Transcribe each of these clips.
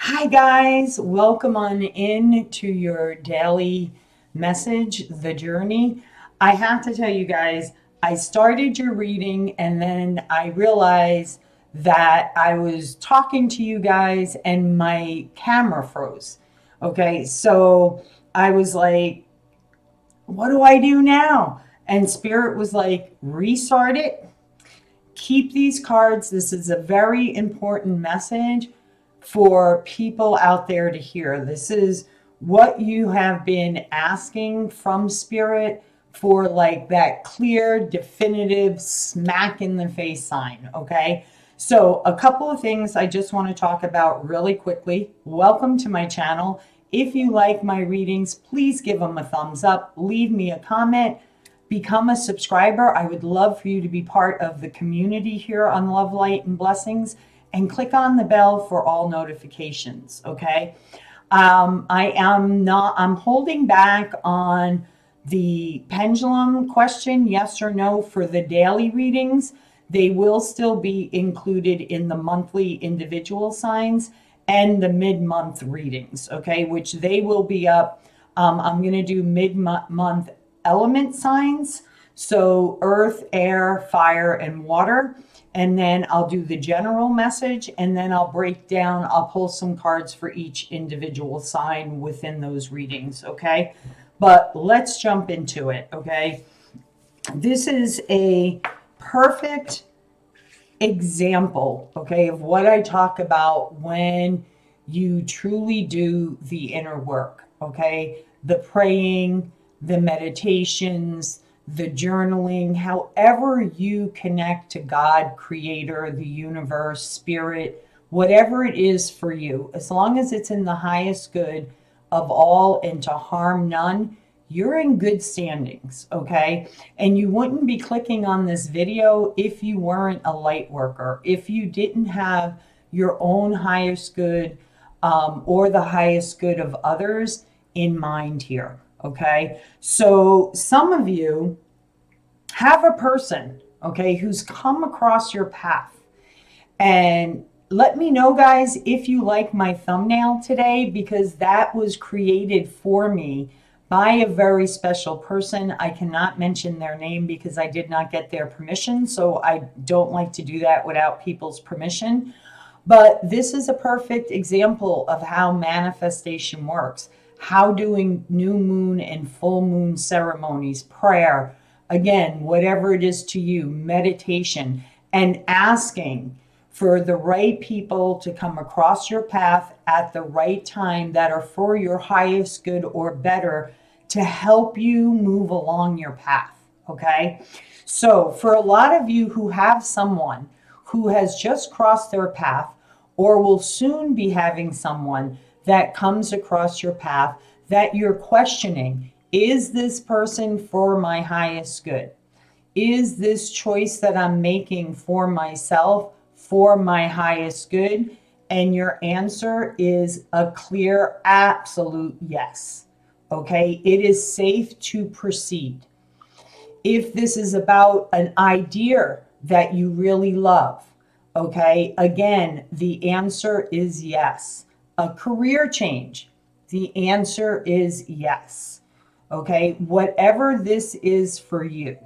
Hi, guys. Welcome on in to your daily message, The Journey. I have to tell you guys, I started your reading and then I realized that I was talking to you guys and my camera froze. Okay, so I was like, what do I do now? And Spirit was like, restart it, keep these cards. This is a very important message for people out there to hear. This is what you have been asking from Spirit for, like that clear, definitive, smack in the face sign. Okay. So, a couple of things I just want to talk about really quickly. Welcome to my channel. If you like my readings, please give them a thumbs up, leave me a comment, become a subscriber. I would love for you to be part of the community here on Love, Light, and Blessings, and click on the bell for all notifications. Okay. I'm holding back on the pendulum question, yes or no, for the daily readings. They will still be included in the monthly individual signs and the mid-month readings, okay, which they will be up. I'm going to do mid-month element signs. So earth, air, fire, and water. And then I'll do the general message, and then I'll break down, I'll pull some cards for each individual sign within those readings, okay? But let's jump into it, okay? This is a perfect example, okay, of what I talk about when you truly do the inner work, okay? The praying, the meditations, the journaling, however you connect to God, Creator, the universe, Spirit, whatever it is for you, as long as it's in the highest good of all and to harm none, you're in good standings, okay? And you wouldn't be clicking on this video if you weren't a light worker, if you didn't have your own highest good or the highest good of others in mind here, okay? So some of you have a person, okay, who's come across your path. And let me know, guys, if you like my thumbnail today, because that was created for me by a very special person. I cannot mention their name because I did not get their permission. So I don't like to do that without people's permission. But this is a perfect example of how manifestation works, how doing new moon and full moon ceremonies, prayer, again, whatever it is to you, meditation, and asking for the right people to come across your path at the right time that are for your highest good or better to help you move along your path. Okay. So for a lot of you who have someone who has just crossed their path or will soon be having someone that comes across your path that you're questioning, is this person for my highest good? Is this choice that I'm making for myself for my highest good? And your answer is a clear, absolute yes. Okay, it is safe to proceed. If this is about an idea that you really love, okay, again, the answer is yes. A career change, the answer is yes. Okay, whatever this is for you.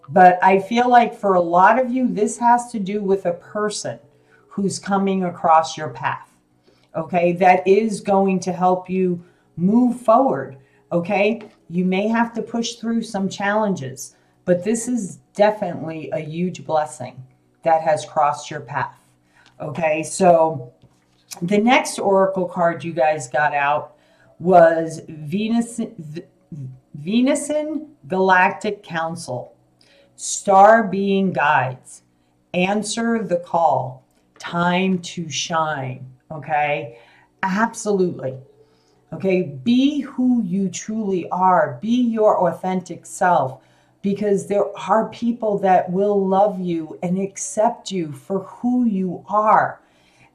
But I feel like for a lot of you, this has to do with a person who's coming across your path, okay, that is going to help you move forward, okay? You may have to push through some challenges, but this is definitely a huge blessing that has crossed your path, okay? So the next oracle card you guys got out was Venusian Galactic Council. Star being guides, answer the call, time to shine. Okay, absolutely. Okay, be who you truly are, be your authentic self, because there are people that will love you and accept you for who you are.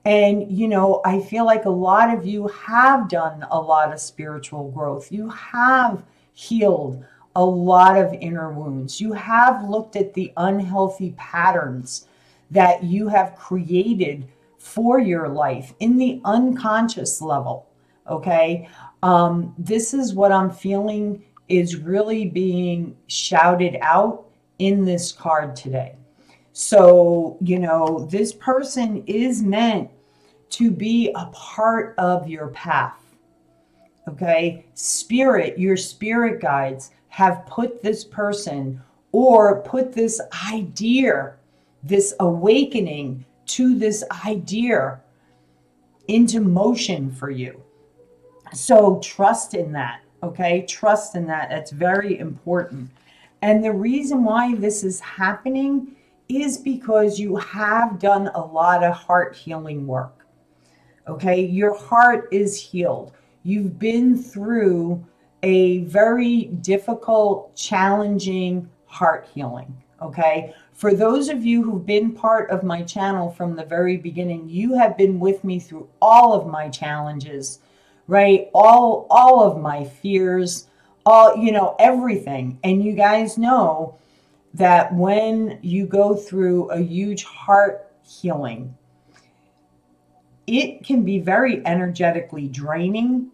And, you know, I feel like a lot of you have done a lot of spiritual growth. You have healed a lot of inner wounds. You have looked at the unhealthy patterns that you have created for your life in the unconscious level. Okay. This is what I'm feeling is really being shouted out in this card today. So, this person is meant to be a part of your path. Okay. Your spirit guides have put this person or put this idea, this awakening to this idea into motion for you. So trust in that. Okay. Trust in that. That's very important. And the reason why this is happening is because you have done a lot of heart healing work. Okay. Your heart is healed. You've been through a very difficult, challenging heart healing. Okay. For those of you who've been part of my channel from the very beginning, you have been with me through all of my challenges, right? All of my fears, everything. And you guys know that when you go through a huge heart healing, it can be very energetically draining.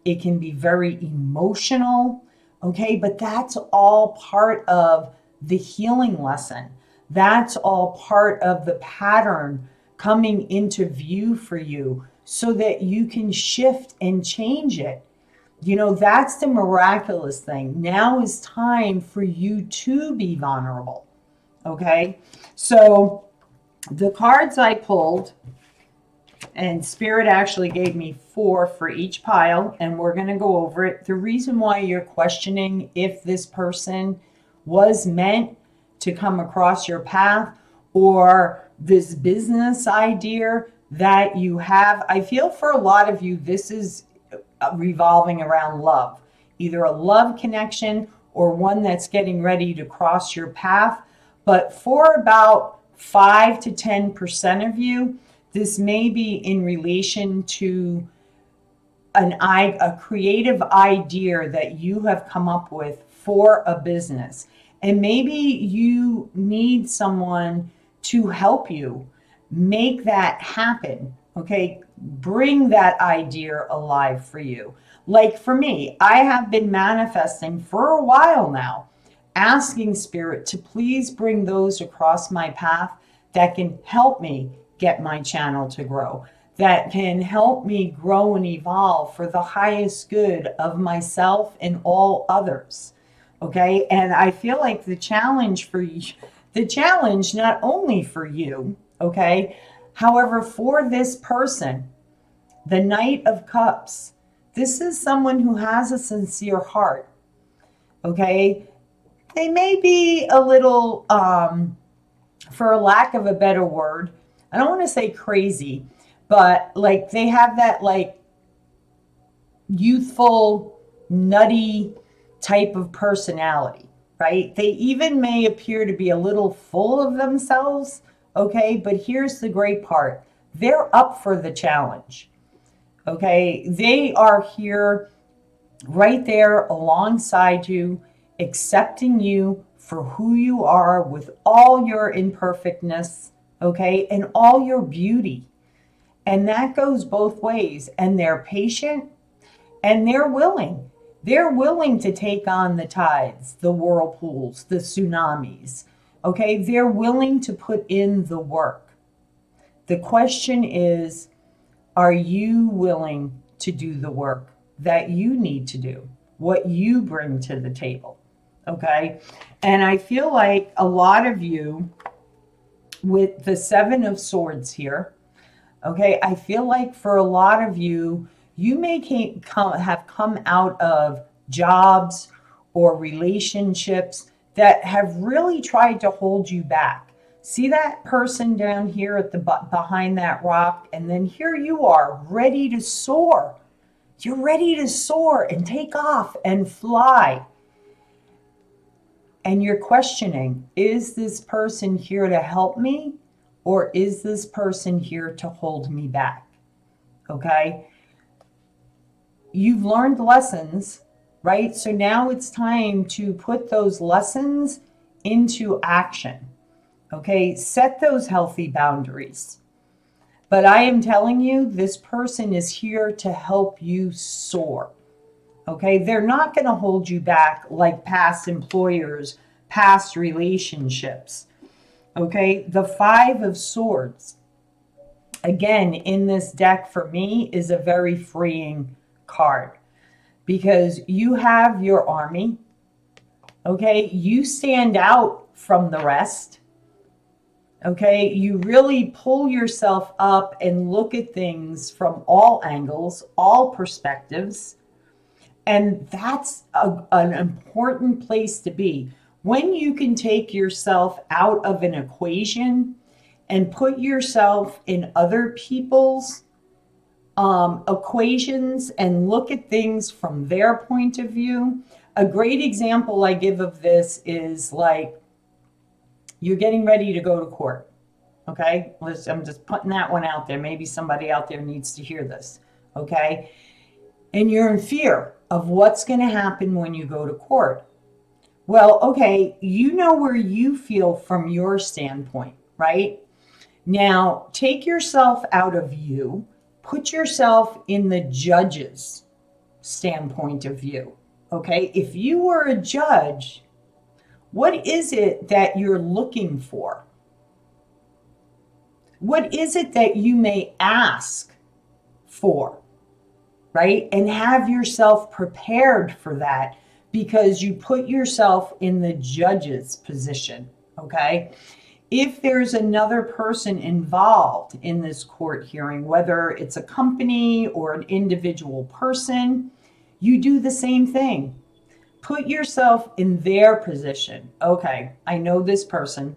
It can be very emotional. Okay. But that's all part of the healing lesson. That's all part of the pattern coming into view for you so that you can shift and change it. That's the miraculous thing. Now is time for you to be vulnerable. Okay. So the cards I pulled, and Spirit actually gave me 4 for each pile, and we're going to go over it. The reason why you're questioning if this person was meant to come across your path or this business idea that you have, I feel for a lot of you, this is revolving around love, either a love connection or one that's getting ready to cross your path. But for about 5 to 10% of you, this may be in relation to a creative idea that you have come up with for a business. And maybe you need someone to help you make that happen. Okay. Bring that idea alive for you. Like for me, I have been manifesting for a while now, asking Spirit to please bring those across my path that can help me get my channel to grow, that can help me grow and evolve for the highest good of myself and all others. Okay. And I feel like the challenge not only for you, okay, however, for this person, the Knight of Cups, this is someone who has a sincere heart. Okay. They may be a little, for lack of a better word, I don't want to say crazy, but like they have that like youthful, nutty type of personality, right? They even may appear to be a little full of themselves. Okay. But here's the great part. They're up for the challenge. Okay. They are here right there alongside you, accepting you for who you are with all your imperfectness, okay, and all your beauty. And that goes both ways. And they're patient and they're willing. They're willing to take on the tides, the whirlpools, the tsunamis. Okay, they're willing to put in the work. The question is, are you willing to do the work that you need to do, what you bring to the table? Okay. And I feel like a lot of you with the 7 of Swords here, okay, I feel like for a lot of you, you may have come out of jobs or relationships that have really tried to hold you back. See that person down here at the behind that rock, and then here you are ready to soar. You're ready to soar and take off and fly. And you're questioning, is this person here to help me, or is this person here to hold me back? Okay. You've learned lessons, right? So now it's time to put those lessons into action. Okay. Set those healthy boundaries. But I am telling you, this person is here to help you soar. Okay, they're not going to hold you back like past employers, past relationships. Okay, the Five of Swords, again, in this deck for me, is a very freeing card because you have your army. Okay, you stand out from the rest. Okay, you really pull yourself up and look at things from all angles, all perspectives. And that's an important place to be. When you can take yourself out of an equation and put yourself in other people's equations and look at things from their point of view. A great example I give of this is like you're getting ready to go to court. Okay, I'm just putting that one out there. Maybe somebody out there needs to hear this. Okay, and you're in fear of what's going to happen when you go to court. Well, okay, you know where you feel from your standpoint, right? Now, take yourself out of you, put yourself in the judge's standpoint of view, okay? If you were a judge, what is it that you're looking for? What is it that you may ask for, right? And have yourself prepared for that because you put yourself in the judge's position, okay? If there's another person involved in this court hearing, whether it's a company or an individual person, you do the same thing. Put yourself in their position. Okay, I know this person.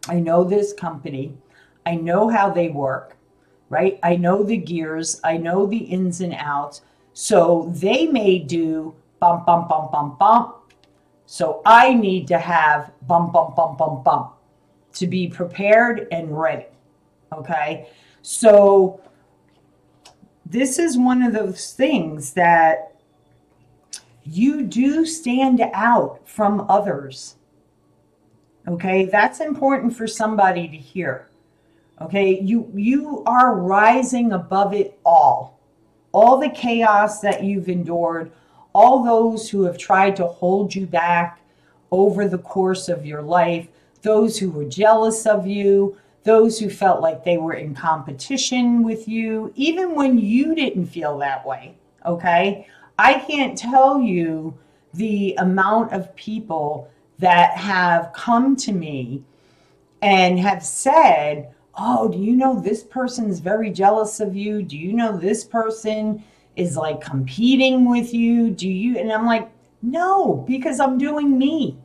I know this company. I know how they work, right? I know the gears. I know the ins and outs. So they may do bump, bump, bump, bump, bump. So I need to have bump, bump, bump, bump, bump to be prepared and ready. Okay. So this is one of those things that you do stand out from others. Okay. That's important for somebody to hear. Okay. You are rising above it all the chaos that you've endured, all those who have tried to hold you back over the course of your life, those who were jealous of you, those who felt like they were in competition with you, even when you didn't feel that way, okay? I can't tell you the amount of people that have come to me and have said, oh, do you know this person's very jealous of you? Do you know this person is like competing with you? Do you? And I'm like, no, because I'm doing me.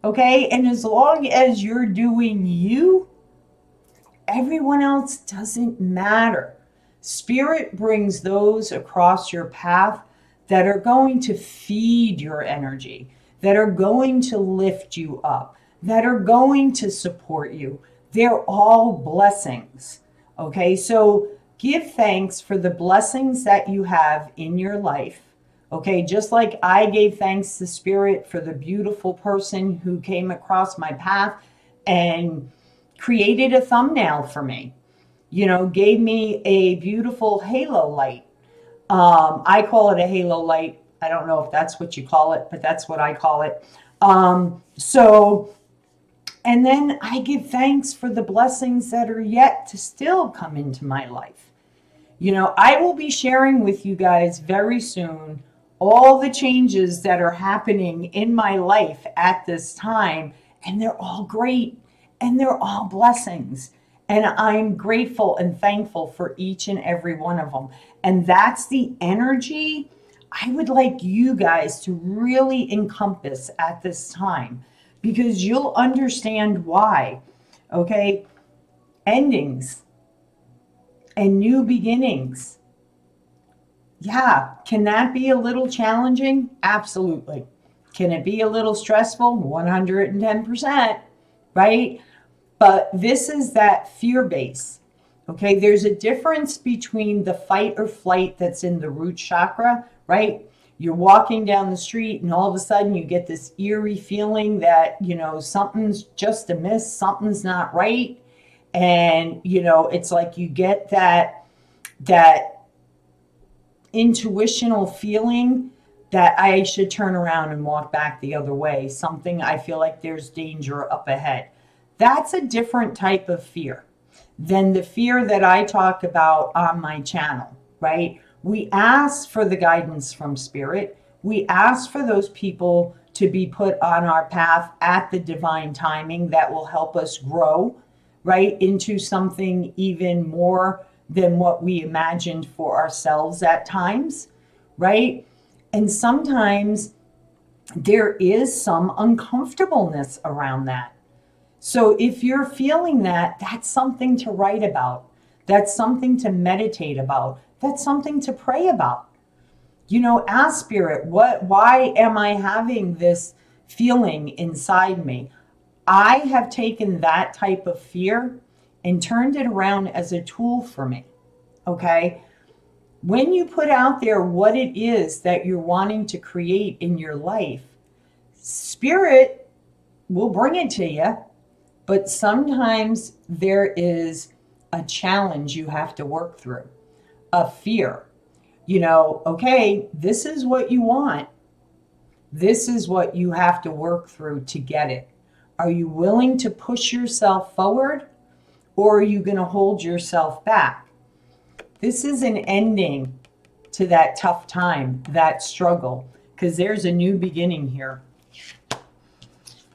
Okay. And as long as you're doing you, everyone else doesn't matter. Spirit brings those across your path that are going to feed your energy, that are going to lift you up, that are going to support you. They're all blessings. Okay, so give thanks for the blessings that you have in your life. Okay, just like I gave thanks to Spirit for the beautiful person who came across my path and created a thumbnail for me, you know, gave me a beautiful halo light. I call it a halo light. I don't know if that's what you call it, but that's what I call it. And then I give thanks for the blessings that are yet to still come into my life. You know, I will be sharing with you guys very soon all the changes that are happening in my life at this time, and they're all great and they're all blessings. And I'm grateful and thankful for each and every one of them. And that's the energy I would like you guys to really encompass at this time, because you'll understand why. Okay? Endings and new beginnings. Yeah, can that be a little challenging? Absolutely. Can it be a little stressful? 110%, right? But this is that fear base. Okay, there's a difference between the fight or flight that's in the root chakra, right? You're walking down the street and all of a sudden you get this eerie feeling that, you know, something's just amiss, something's not right. And, it's like you get that intuitional feeling that I should turn around and walk back the other way. Something I feel like there's danger up ahead. That's a different type of fear than the fear that I talk about on my channel, right? We ask for the guidance from spirit. We ask for those people to be put on our path at the divine timing that will help us grow, right, into something even more than what we imagined for ourselves at times, right? And sometimes there is some uncomfortableness around that. So if you're feeling that, that's something to write about. That's something to meditate about. That's something to pray about. Ask spirit, why am I having this feeling inside me? I have taken that type of fear and turned it around as a tool for me. Okay? When you put out there what it is that you're wanting to create in your life, spirit will bring it to you, but sometimes there is a challenge you have to work through, a fear. Okay, this is what you want. This is what you have to work through to get it. Are you willing to push yourself forward, or are you going to hold yourself back? This is an ending to that tough time, that struggle, because there's a new beginning here.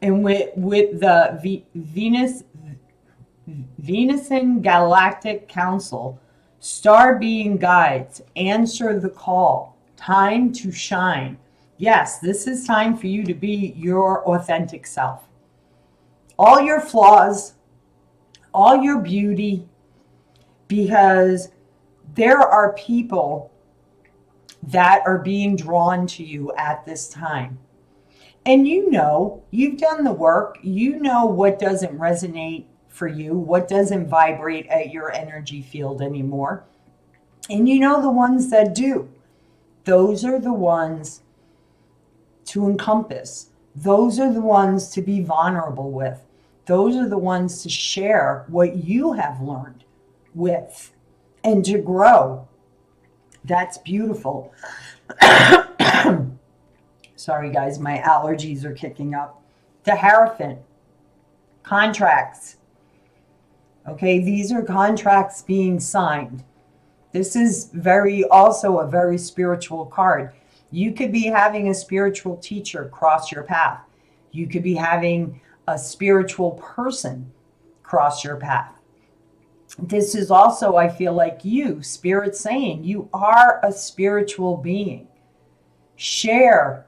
And with the Venusian Galactic Council, star being guides, answer the call. Time to shine. Yes, this is time for you to be your authentic self. All your flaws, all your beauty, because there are people that are being drawn to you at this time. And you've done the work. You know what doesn't resonate for you, what doesn't vibrate at your energy field anymore. And you know the ones that do. Those are the ones to encompass. Those are the ones to be vulnerable with. Those are the ones to share what you have learned with and to grow. That's beautiful. Sorry, guys, my allergies are kicking up. The Hierophant. Contracts. Okay, these are contracts being signed. This is also a very spiritual card. You could be having a spiritual teacher cross your path. You could be having a spiritual person cross your path. This is also, I feel like Spirit saying you are a spiritual being. Share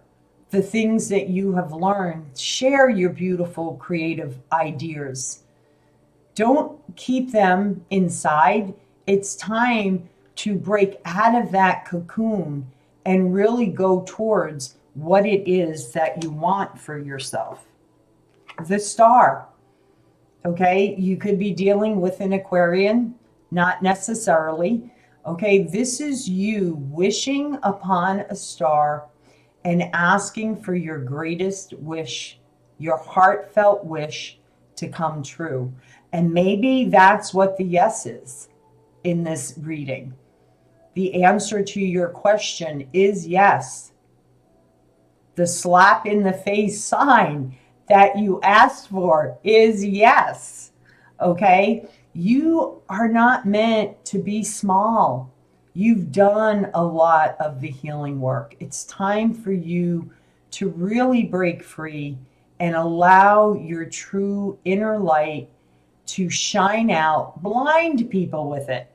the things that you have learned. Share your beautiful creative ideas. Don't keep them inside. It's time to break out of that cocoon and really go towards what it is that you want for yourself. The Star. Okay, you could be dealing with an Aquarian, not necessarily. Okay, this is you wishing upon a star and asking for your greatest wish, your heartfelt wish to come true. And maybe that's what the yes is in this reading. The answer to your question is yes. The slap in the face sign that you asked for is yes. Okay? You are not meant to be small. You've done a lot of the healing work. It's time for you to really break free and allow your true inner light to shine out. Blind people with it.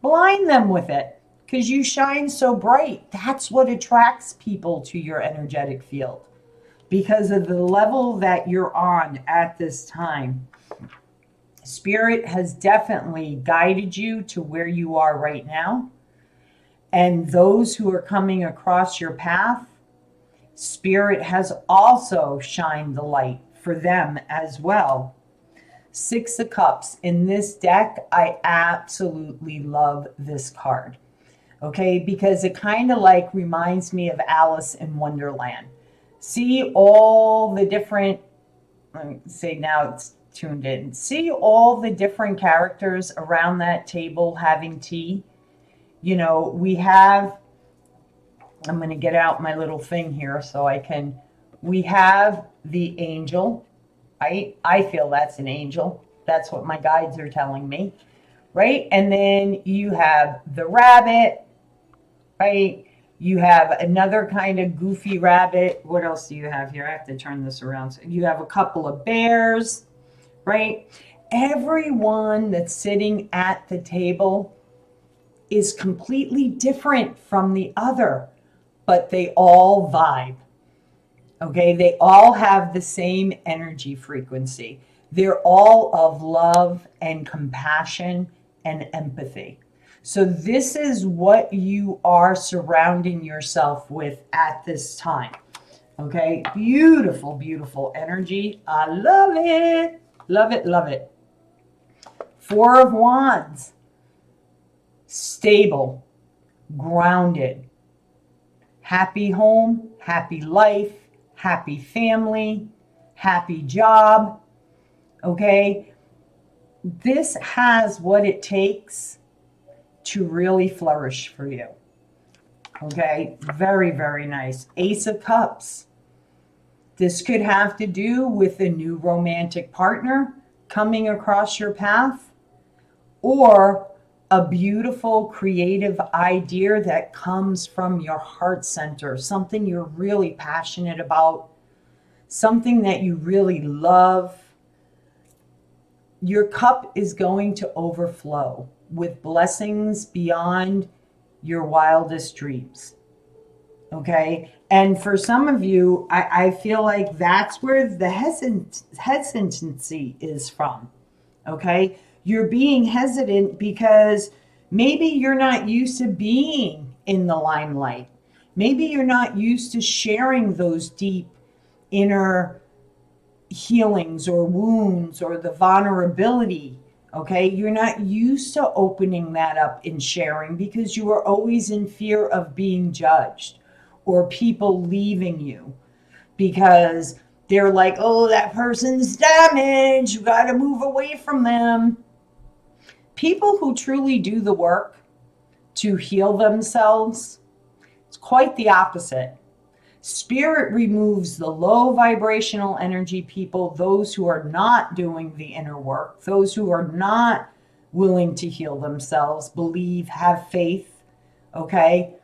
Blind them with it, because you shine so bright. That's what attracts people to your energetic field, because of the level that you're on at this time. Spirit has definitely guided you to where you are right now. And those who are coming across your path, Spirit has also shined the light for them as well. Six of Cups. In this deck, I absolutely love this card. Okay, because it kind of like reminds me of Alice in Wonderland. See all the different, let me say now it's tuned in. See all the different characters around that table having tea? You know, we have, I'm going to get out my little thing here so I can, we have the angel. I feel that's an angel. That's what my guides are telling me, right? And then you have the rabbit, right? You have another kind of goofy rabbit. What else do you have here? I have to turn this around. So you have a couple of bears, right? Everyone that's sitting at the table is completely different from the other, but they all vibe. Okay, they all have the same energy frequency. They're all of love and compassion and empathy. So this is what you are surrounding yourself with at this time. Okay, beautiful, beautiful energy. I love it. Love it, love it. Four of Wands. Stable, grounded, happy home, happy life, happy family, happy job. Okay, this has what it takes to really flourish for you. Okay, very, very nice. Ace of Cups. This could have to do with a new romantic partner coming across your path, or a beautiful creative idea that comes from your heart center, something you're really passionate about, something that you really love. Your cup is going to overflow with blessings beyond your wildest dreams. Okay. And for some of you, I feel like that's where the hesitancy is from. Okay. You're being hesitant because maybe you're not used to being in the limelight. Maybe you're not used to sharing those deep inner healings or wounds or the vulnerability. Okay, you're not used to opening that up and sharing because you are always in fear of being judged or people leaving you because they're like, oh, that person's damaged. You got to move away from them. People who truly do the work to heal themselves, it's quite the opposite. Spirit removes the low vibrational energy people, those who are not doing the inner work, those who are not willing to heal themselves, believe, have faith, okay,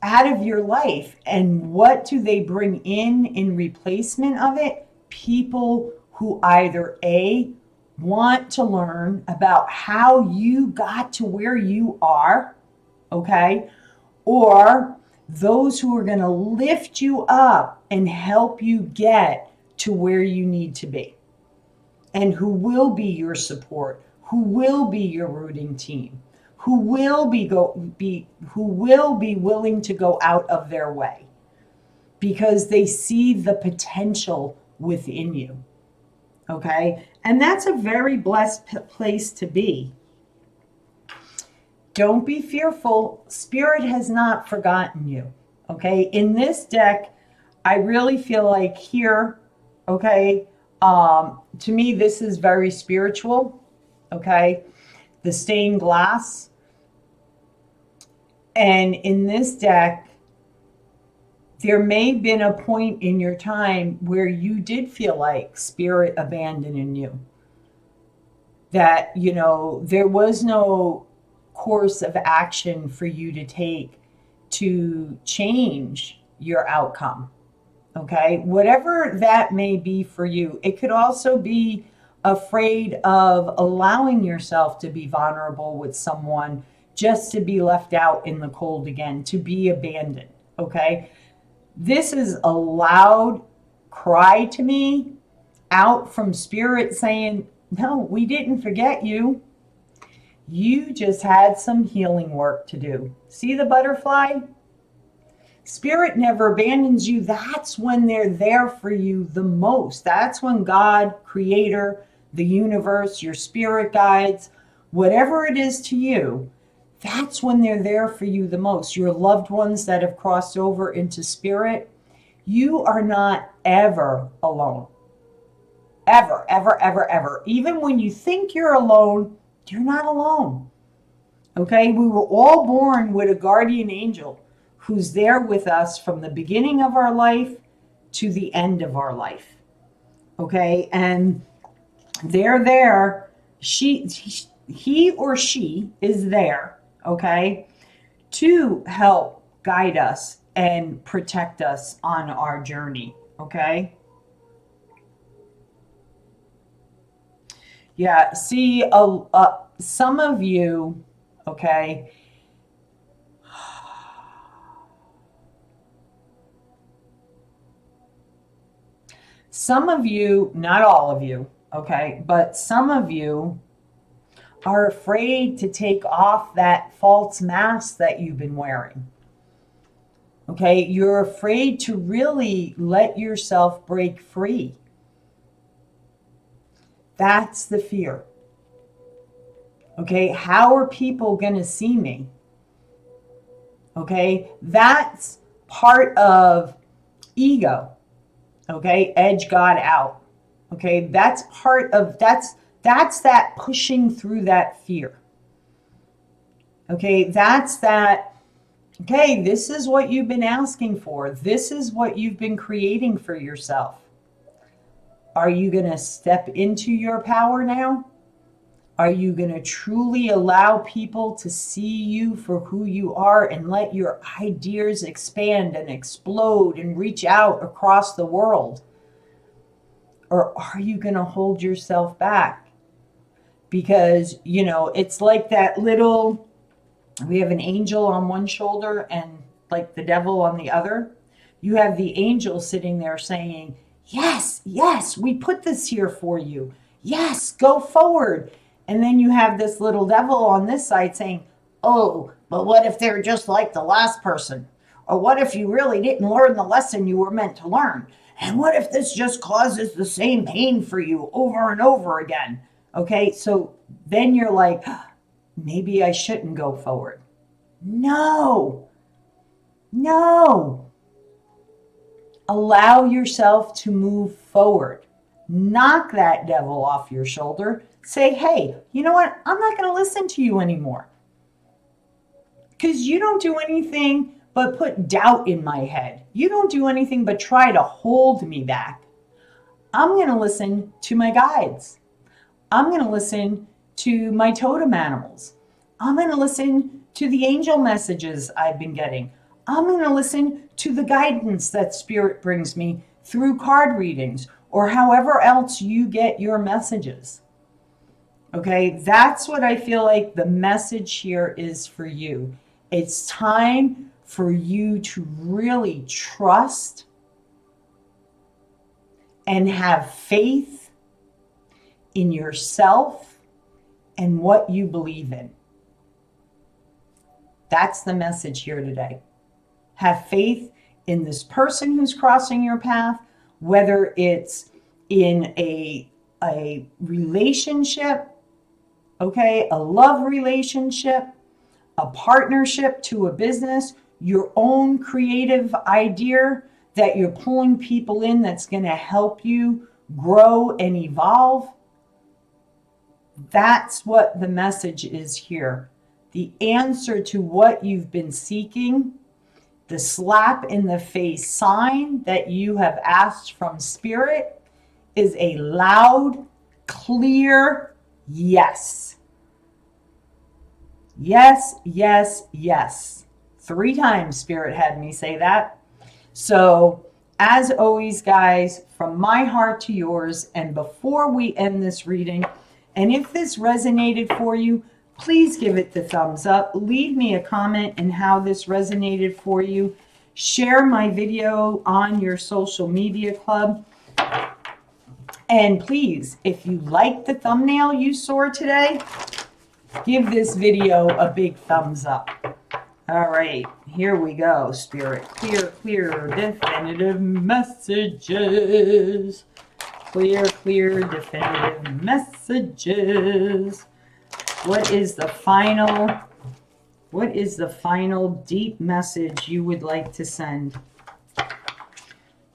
out of your life. And what do they bring in replacement of it? People who either A, want to learn about how you got to where you are, okay, or those who are going to lift you up and help you get to where you need to be, and who will be your support, who will be your rooting team, who will be willing to go out of their way because they see the potential within you. Okay, and that's a very blessed place to be. Don't be fearful. Spirit has not forgotten you. Okay, in this deck, I really feel like here, okay, to me, this is very spiritual. Okay, the stained glass. And in this deck, there may have been a point in your time where you did feel like spirit abandoning you. That, you know, there was no course of action for you to take to change your outcome. Okay, whatever that may be for you. It could also be afraid of allowing yourself to be vulnerable with someone just to be left out in the cold again, to be abandoned. Okay, this is a loud cry to me out from spirit saying, no, we didn't forget you. You just had some healing work to do. See the butterfly? Spirit never abandons you. That's when they're there for you the most. That's when God, Creator, the universe, your spirit guides, whatever it is to you, that's when they're there for you the most. Your loved ones that have crossed over into spirit, you are not ever alone. Ever, ever, ever, ever. Even when you think you're alone, you're not alone. Okay? We were all born with a guardian angel who's there with us from the beginning of our life to the end of our life. Okay? And they're there. He or she is there, okay, to help guide us and protect us on our journey, okay? Yeah, see, some of you, okay, some of you, not all of you, okay, but some of you are afraid to take off that false mask that you've been wearing. Okay, you're afraid to really let yourself break free. That's the fear. Okay, how are people going to see me? Okay, that's part of ego. Okay, edge God out. Okay, that's part of that's that pushing through that fear. Okay, that's that. Okay, this is what you've been asking for. This is what you've been creating for yourself. Are you going to step into your power now? Are you going to truly allow people to see you for who you are and let your ideas expand and explode and reach out across the world? Or are you going to hold yourself back? Because, you know, it's like that little, we have an angel on one shoulder and like the devil on the other. You have the angel sitting there saying, yes, yes, we put this here for you. Yes, go forward. And then you have this little devil on this side saying, oh, but what if they're just like the last person? Or what if you really didn't learn the lesson you were meant to learn? And what if this just causes the same pain for you over and over again? Okay, so then you're like, maybe I shouldn't go forward. No, no. Allow yourself to move forward. Knock that devil off your shoulder. Say, hey, you know what? I'm not going to listen to you anymore. Because you don't do anything but put doubt in my head. You don't do anything but try to hold me back. I'm going to listen to my guides. I'm going to listen to my totem animals. I'm going to listen to the angel messages I've been getting. I'm going to listen to the guidance that Spirit brings me through card readings or however else you get your messages. Okay, that's what I feel like the message here is for you. It's time for you to really trust and have faith in yourself and what you believe in. That's the message here today. Have faith in this person who's crossing your path, whether it's in a relationship, okay, a love relationship, a partnership to a business, your own creative idea that you're pulling people in that's going to help you grow and evolve. That's what the message is here. The answer to what you've been seeking, the slap in the face sign that you have asked from Spirit, is a loud, clear yes. Yes, yes, yes. 3 times Spirit had me say that. So, as always, guys, from my heart to yours, and before we end this reading, and if this resonated for you, please give it the thumbs up. Leave me a comment and how this resonated for you. Share my video on your social media club. And please, if you like the thumbnail you saw today, give this video a big thumbs up. All right, here we go, Spirit. Clear, clear, definitive messages. Clear, clear, definitive messages. What is the final deep message you would like to send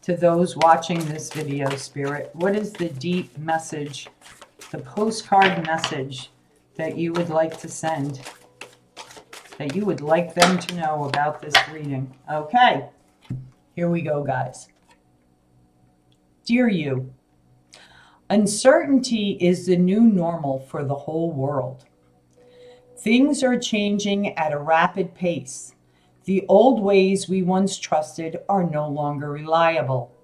to those watching this video, Spirit? What is the deep message, the postcard message that you would like to send, that you would like them to know about this reading? Okay, here we go, guys. Dear you, uncertainty is the new normal for the whole world. Things are changing at a rapid pace. The old ways we once trusted are no longer reliable.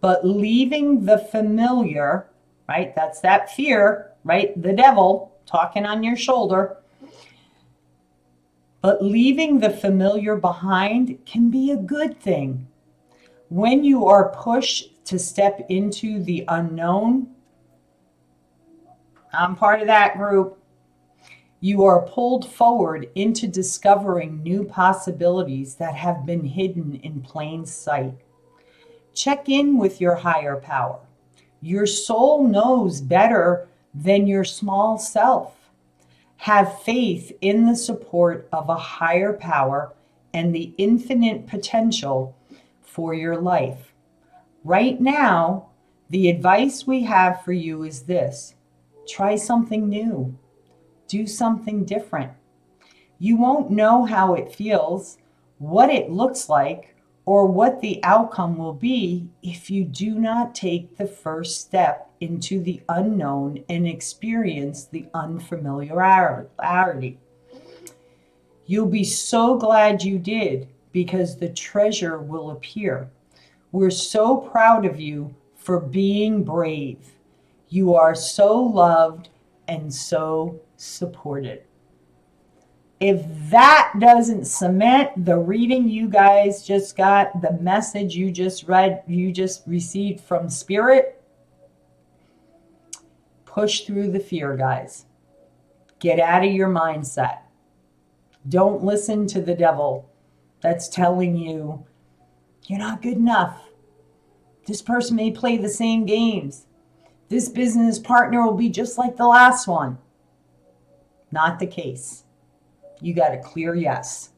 But leaving the familiar, right? That's that fear, right? The devil talking on your shoulder. But leaving the familiar behind can be a good thing. When you are pushed to step into the unknown, I'm part of that group. You are pulled forward into discovering new possibilities that have been hidden in plain sight. Check in with your higher power. Your soul knows better than your small self. Have faith in the support of a higher power and the infinite potential for your life. Right now, the advice we have for you is this: try something new. Do something different. You won't know how it feels, what it looks like, or what the outcome will be if you do not take the first step into the unknown and experience the unfamiliarity. You'll be so glad you did, because the treasure will appear. We're so proud of you for being brave. You are so loved and so supported. If that doesn't cement the reading you guys just got, the message you just read, you just received from Spirit, push through the fear, guys. Get out of your mindset. Don't listen to the devil that's telling you you're not good enough. This person may play the same games. This business partner will be just like the last one. Not the case. You got a clear yes.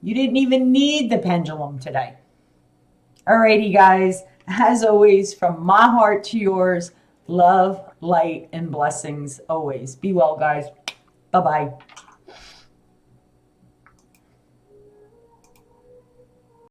You didn't even need the pendulum today. Alrighty, guys. As always, from my heart to yours, love, light, and blessings always. Be well, guys. Bye-bye.